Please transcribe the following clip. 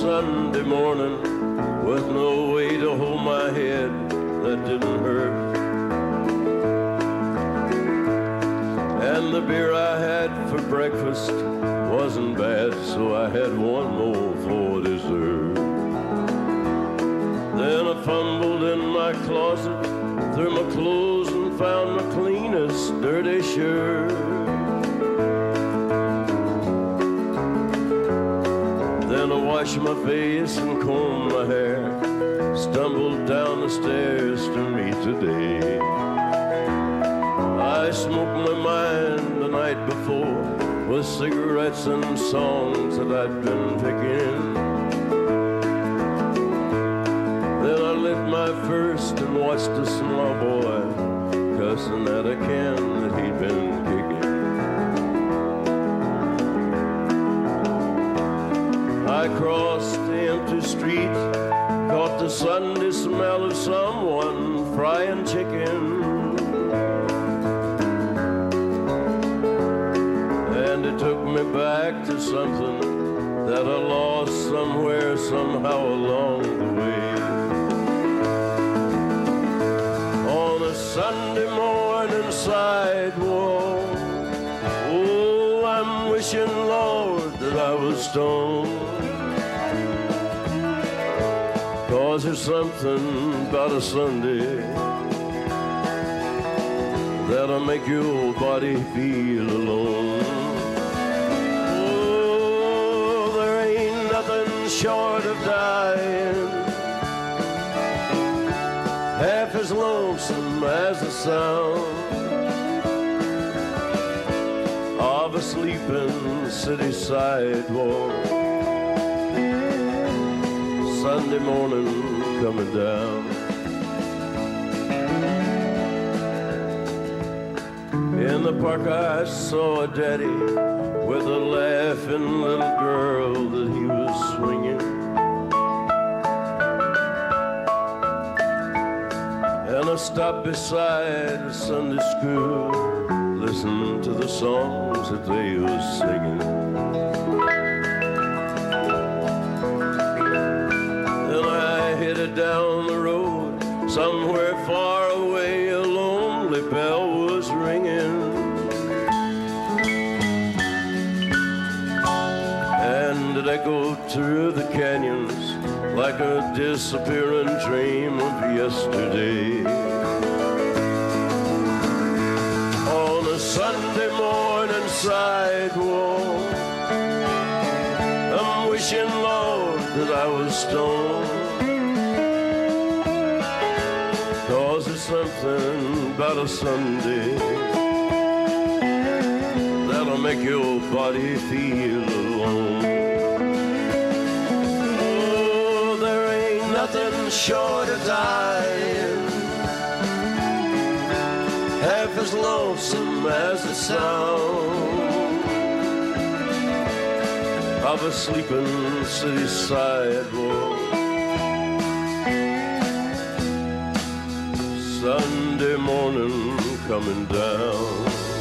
Sunday morning with no way to hold my head that didn't hurt. And the beer I had for breakfast wasn't bad, so I had one more for dessert. Then I fumbled in my closet, threw my clothes and found my cleanest dirty shirt. Then I washed my face and combed my hair, stumbled down the stairs to meet today. I smoked my mind the night before with cigarettes and songs that I'd been picking. Then I lit my first and watched a small boy cussing at a can that he'd been kicking. I crossed the empty street, caught the Sunday smell of someone frying chicken. And it took me back to something that I lost somewhere, somehow along the way. On a Sunday morning sidewalk, oh, I'm wishing, Lord, that I was stoned. 'Cause there's something about a Sunday that'll make your body feel alone. Oh, there ain't nothing short of dying half as lonesome as the sound of a sleeping city sidewalk. Sunday morning coming down. In the park I saw a daddy with a laughing little girl that he was swinging. And I stopped beside a Sunday school, listened to the songs that they were singing. Headed down the road, somewhere far away, a lonely bell was ringing. And it echoed through the canyons like a disappearing dream of yesterday. On a Sunday morning sidewalk, I'm wishing, Lord, that I was stoned. 'Cause there's something about a Sunday that'll make your body feel alone. Oh, there ain't nothing short of dying half as lonesome as the sound of a sleeping city sidewalk. Sunday morning coming down.